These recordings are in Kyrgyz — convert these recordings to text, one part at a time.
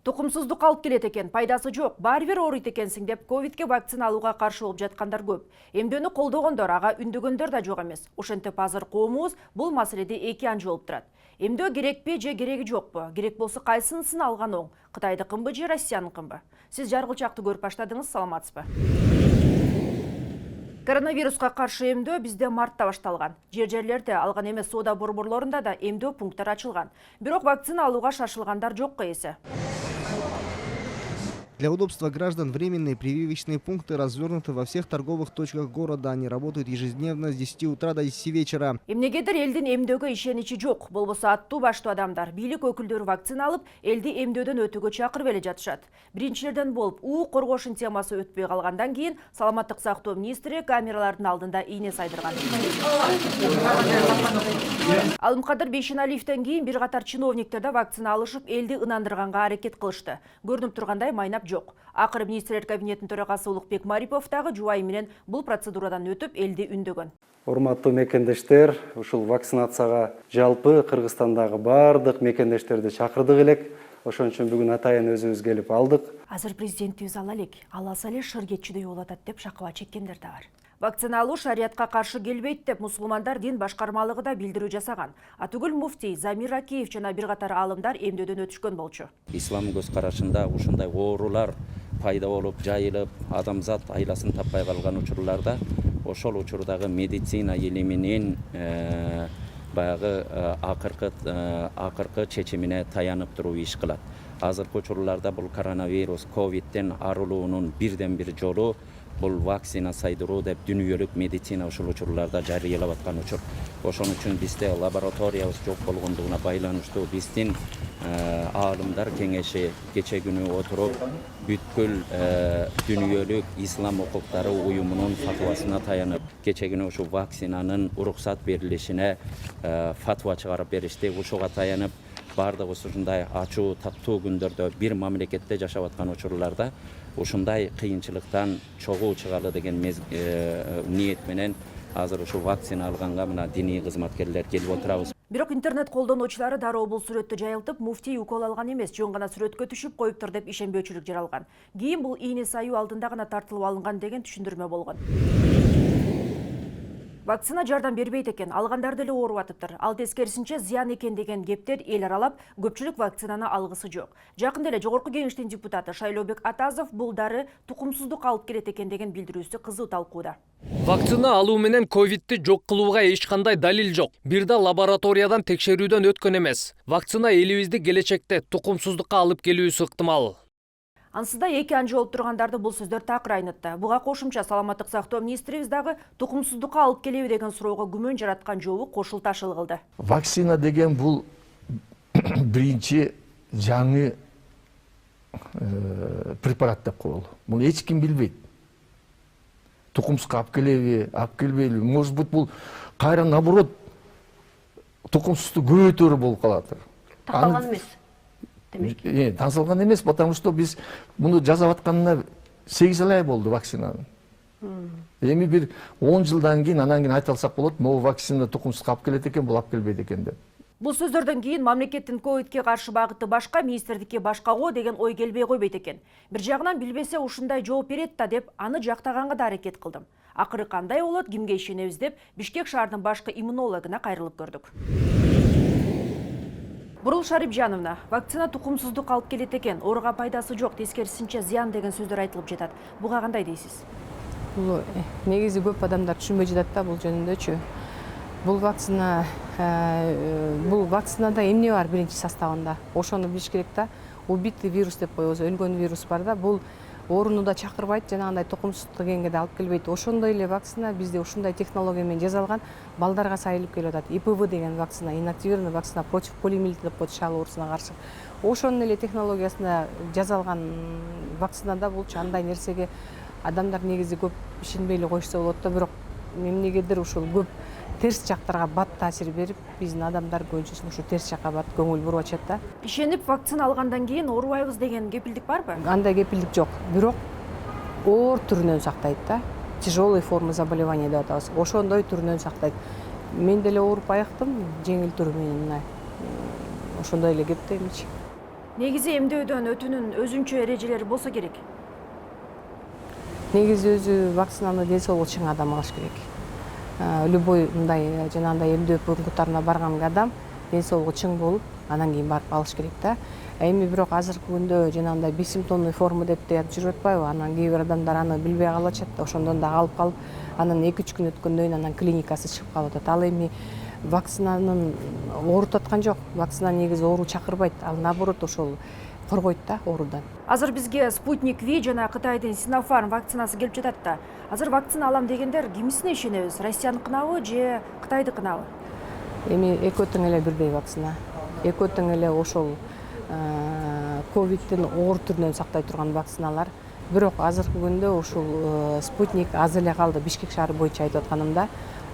Тукумсуздук алып келет экен, пайдасы жок, баары бир ооруйт экенсиң деп ковидке вакцина алууга каршы болуп жаткандар көп. Эмдөөнү колдогондор, ага үндөгөндөр да жок эмес. Ошентип азыр коомубуз бул маселеде эки анча болуп турат. Эмдөө керекпи же кереги жокпу? Керек болсо кайсынысын алган оң? Кытайдыкынбы же Россияныкынбы? Сиз жаргылчакты көрүп баштадыңыз, саламатсызбы? Коронавируска каршы эмдөө бизде мартта башталган. Жерлерде алган эмес соода борборлорунда да эмдөө пункттары ачылган. Бирок вакцина алууга шашылгандар жокко эсе. Для удобства граждан временные прививочные пункты развернуты во всех торговых точках города. Они работают ежедневно с 10 утра до 10 вечера. Эмнегедир элдин эмдөөгө ишеничи жок. Болбосо аттуу баштуу адамдар бийлик өкүлдөрү вакцина алып, элди эмдөөдөн өтүүгө чакырып эле жатышат. Биринчилерден болуп, коргоошун темасы өтпөй калгандан кийин саламаттык сактоо министри камералардын алдында ийне сайдырган. Алымкадыр Бейшеналиевден кийин бир катар чиновниктер да вакцина алышып, элди ынандырганга аракет кылышты. Көрүнүп тургандай майнап жок. Акыры министрлер кабинетинин төрагасы Улукбек Марипов дагы жубайы менен бул процедурадан өтүп, элди үндөгөн. Урматтуу мекендештер, ушул вакцинацияга жалпы Кыргызстандагы бардык мекендештерди чакырдык элек. Ошон үчүн бүгүн атайын өзүбүз келип алдык. Азыр президентибиз ала элек, аласа эле шыр кетчүдөй болуп атат деп шакыба чеккендер да бар. Вакцина алуу шариятка каршы келбейт деп мусулмандар дин башкармалыгы да билдирүү жасаган. Атүгүл муфтий Замир Акиев жана бир катар алымдар эмдөөдөн өтүшкөн болчу. Ислам көз карашында ушундай оорулар пайда болуп, жайылып, адамзат айласын таппай калган учурларда ошол учурдагы медицина илиминин баягы акыркы чечимине таянып туруп иш кылат. Азыркы учурларда бул коронавирус, ковидтен арылуунун бирден бир жолу бул вакцина сайдыруу деп дүнүйөлүк медицина ушул учурларда жарыялап аткан учур. Ошон үчүн бизде лабораториябыз жок болгондугуна байланыштуу биздин аалымдар кеңеши кече күнү отуруп бүткүл дүнүйөлүк ислам укуктары уюмунун фатвасына таянып кече күнү ушу вакцинанын уруксат берилишине фатва чыгарып беришти. Ушуга таянып бардыгыбыз ушундай ачуу таттуу күндөрдө бир мамлекетте жашап аткан учурларда ушундай кыйынчылыктан чогуу чыгалы деген ниет менен азыр ушу вакцина алганга мына диний кызматкерлер келип отурабыз. Бирок интернет колдонуучулары дароо бул сүрөттү жайылтып, муфтий укол алган эмес, жөн гана сүрөткө түшүп коюптур деп ишенбөөчүлүк жаралган. Кийин бул ийне саюу алдында гана тартылып алынган деген түшүндүрмө болгон. Вакцина жардам бербейт экен, алгандар деле ооруп атыптыр. Ал тескерисинче зыян экен деген кептер эл аралап, көпчүлүк вакцинаны алгысы жок. Жакында эле Жогорку Кеңештин депутаты Шайлообек Атазов бул дары тукумсуздук алып келет экен деген билдирүүсү кызуу талкууда. Вакцина алуу менен ковидти жок кылууга эч кандай далил жок. Бир да лабораториядан текшерүүдөн өткөн эмес. Вакцина элибизди келечекте тукумсуздукка алып келүүсү ыктымал. Ансызда эки анча болуп тургандарды бул сөздөр такыр айнытты. Буга кошумча саламаттык сактоо министрибиз дагы тукумсуздукка алып келеби деген суроого күмөн жараткан жолу кошулта кылды. Вакцина деген бул биринчи жаңы препарат деп коелу. Муну эч ким билбейт. Тукумсузга алып келеби, алып келбейби? Может быть, бул кайра наоборот тукумсуздукту көбөйтөөрү болуп калат. Такталган эмес. Таңсалган эмес, потому что биз муну жасап атканына 8 ай болду вакцинанын. Эми бир 10 жылдан кийин анан кийин айта алсак болот, могу вакцина тукумсузга алып келет экен, бул алып келбейт экен деп. Бул сөздөрдөн кийин мамлекеттин ковидке каршы багыты башка, министрдикке башка го деген ой келбей койбойт экен. Бир жагынан билбесе ушундай жооп берет да деп аны жактаганга да аракет кылдым. Акыры кандай болот, кимге ишенебиз деп Бишкек шаарынын башкы иммунологуна кайрылып көрдүк. Бурул Шарипжановна, вакцина тукумсуздук алып келет экен, ооруга пайдасы жок, тескерисинче зыян деген сөздөр айтылып жатат. Буга кандай дейсиз? Бул негизи көп адамдар түшүнбөй жатат да бул жөнүндөчү. Бул вакцинада эмне бар биринчи составында? Ошону билиш керек да. Убитый вирус деп коебуз, өлгөн вирус бар да. Бул ооруну да чакырбайт, жанагындай тукумсуздук дегенге да алып келбейт. Ошондой эле вакцина бизде ушундай технология менен жасалган, балдарга сайылып келип атат. ИПВ деген вакцина, инактивированный вакцина против полиомиелита деп коет, шал оорусуна каршы. Ошонун эле технологиясына жасалган вакцинада болчу андай нерсеге адамдар негизи көп ишенбей эле коюшса болот да, бирок эмнегедир ушул көп терс жактарга бат таасир берип, биздин адамдар көбүнчөсү ушу терс жакка бат көңүл буруп атышат да. Ишенип вакцина алгандан кийин оорубайбыз деген кепилдик барбы? Андай кепилдик жок. Бирок оор түрүнөн сактайт да. Тяжелый форма заболевания деп атабыз. Ошондой түрүнөн сактайт. Мен деле ооруп айыктым, жеңил түрү менен мына. Ошондой эле кептемичи. Негизи эмдөөдөн өтүүнүн өзүнчө эрежелери болсо керек. Негизи өзү вакцинаны ден соолугу чың адам алыш керек. Любой мындай жанагындай эмдөө пункттарына барган адам ден соолугу чың болуп, анан кийин барып алыш керек да. Эми бирок азыркы күндө жанагындай бессимптомный форма деп деп жүрүп атпайбы? Анан кээ бир адамдар аны билбей калышат, ошондон да алып калып, анан 2-3 күн өткөндөн кийин анан клиникасы чыгып калып атат. Ал эми вакцинанын оорутаткан жок. Вакцина негизи оору чакырбайт, ал наоборот ошол коргойт да оорудан. Азыр бизге Спутник V жана Кытайдын Sinopharm вакцинасы келип жатат да. Азыр вакцина алам дегендер кимисине ишенебиз? Россияныкынабы же Кытайдыкынабы? Эми экөө тең эле бирдей вакцина. Экөө тең эле ошол ковидтин оор түрүнөн сактай турган вакциналар. Бирок азыркы күндө ушул Спутник аз эле калды. Бишкек шаары боюнча айтып атканымда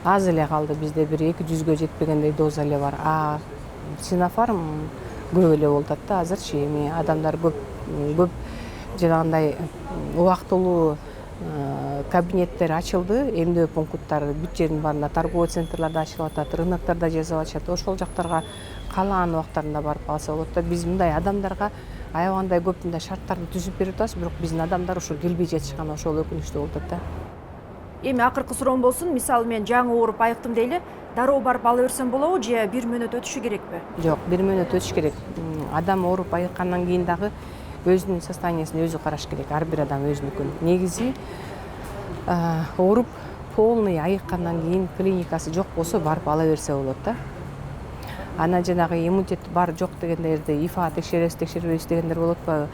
аз эле калды. Бизде бир 200гө жетпегендей доза эле бар. Sinopharm көп эле болуп атат да азырчы. Эми адамдар көп жанагындай убактылуу кабинеттер ачылды, эмдөө пункттары бүт жердин баарында, торговый центрларда ачылып атат, рыноктарда жасап атышат. Ошол жактарга каалаган убактарында барып алса болот да. Биз мындай адамдарга аябагандай көп мындай шарттарды түзүп берип атабыз, бирок биздин адамдар ошо келбей жатышкан ошол өкүнүчтүү болуп атат да. Эми акыркы суроом болсун, мисалы мен жаңы ооруп айыктым дейли, дароо барып ала берсем болобу же 1 мүнөт өтүшү керекпи? Жок, 1 мүнөт өтүш керек. Адам ооруп айыккандан кийин дагы өзүнүн состояниясын өзү караш керек. Ар бир адам өзүнүкүн. Негизи ооруп полный айыккандан кийин клиникасы жок болсо барып ала берсе болот да. Ана жанагы иммунитет бар жок дегендерди ИФА текшеребиз, текшербейбиз дегендер болот атпайбы?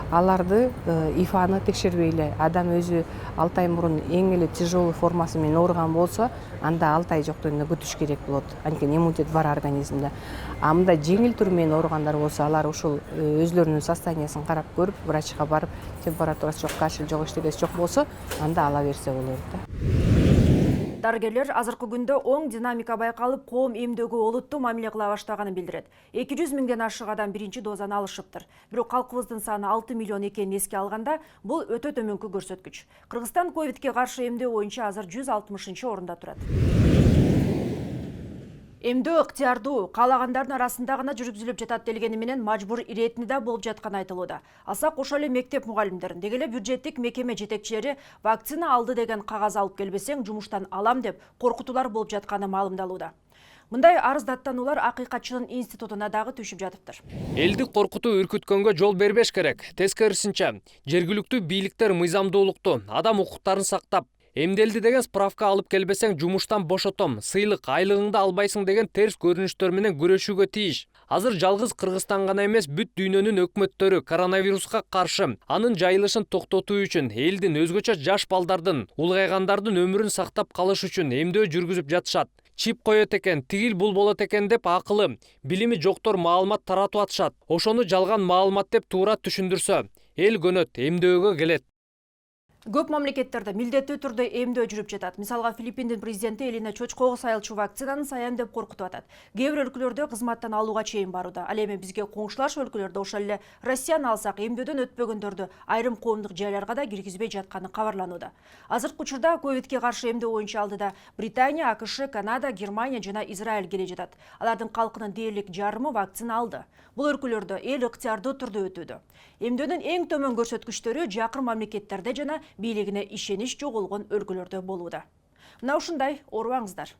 Аларды ИФАны текшербейли. Адам өзү 6 ай мурун эң эле тяжелый формасы менен ооруган болсо, анда 6 ай жок дегенде күтүш керек болот. Анткени иммунитет бар организмде. А мындай жеңил түрү менен ооругандар болсо, алар ушул өзлөрүнүн состояниясын карап көрүп, врачка барып, температурасы жок, кашель жок, эчтекеси жок болсо, анда ала берсе болот да. Дарыгерлер азыркы күндө оң динамика байкалып, коом эмдөөгө олуттуу мамиле кыла баштаганын билдирет. 200 миңден ашык адам биринчи дозаны алышыптыр. Бирок калкыбыздын саны 6 миллион экенин эске алганда, бул өтө төмөнкү көрсөткүч. Кыргызстан ковидке каршы эмдөө боюнча азыр 160-орунда турат. Эмдөө ыктыярдуу, каалагандардын арасында гана жүргүзүлүп жатат делгени менен мажбур иретинде болуп жатканы айтылууда. Алсак ошол эле мектеп мугалимдерин, деги эле бюджеттик мекеме жетекчилери вакцина алды деген кагаз алып келбесең жумуштан алам деп коркутуулар болуп жатканы маалымдалууда. Мындай арыздаттануулар Акыйкатчылын институтуна дагы түшүп жатыптыр. Элди коркутуу, үркүткөнгө жол бербеш керек. Тескерисинче, жергиликтүү бийликтер мыйзамдуулукту, адам укуктарын сактап, эмделди деген справка алып келбесең жумуштан бошотом, сыйлык, айлыгыңды албайсың деген терс көрүнүштөр менен күрөшүүгө тийиш. Азыр жалгыз Кыргызстан гана эмес, бүт дүйнөнүн өкмөттөрү коронавируска каршы анын жайылышын токтотуу үчүн, элдин өзгөчө жаш балдардын, улгайгандардын өмүрүн сактап калыш үчүн эмдөө жүргүзүп жатышат. Чип коет экен, тигил бул болот экен деп акылы, билими жоктор маалымат таратып атышат. Ошону жалган маалымат деп туура түшүндүрсө, эл көнөт, эмдөөгө келет. Көп мамлекеттерде милдеттүү түрдө эмдөө жүрүп жатат. Мисалга Филиппиндин президенти элине чочкого сайылчу вакцинаны саян деп коркутуп атат. Кээ бир өлкөлөрдө кызматтан алууга чейин барууда. Ал эми бизге коңшулаш өлкөлөрдө ошол эле Россияны алсак, эмдөөдөн өтпөгөндөрдү айрым коомдук жайларга да киргизбей жатканы кабарланууда. Азыркы учурда ковидке каршы эмдөө боюнча алдыда Британия, АКШ, Канада, Германия жана Израиль келе жатат. Алардын калкынын дээрлик жарымы вакцина алды. Бул өлкөлөрдө эл ыктыярдуу түрдө өтүүдө. Эмдөөнүн эң төмөн көрсөткүчтөрү жакын мамлекеттерде жана бийлигине ишенич жоголгон өлкөлөрдө болууда. Мына ушундай, оорубаңыздар.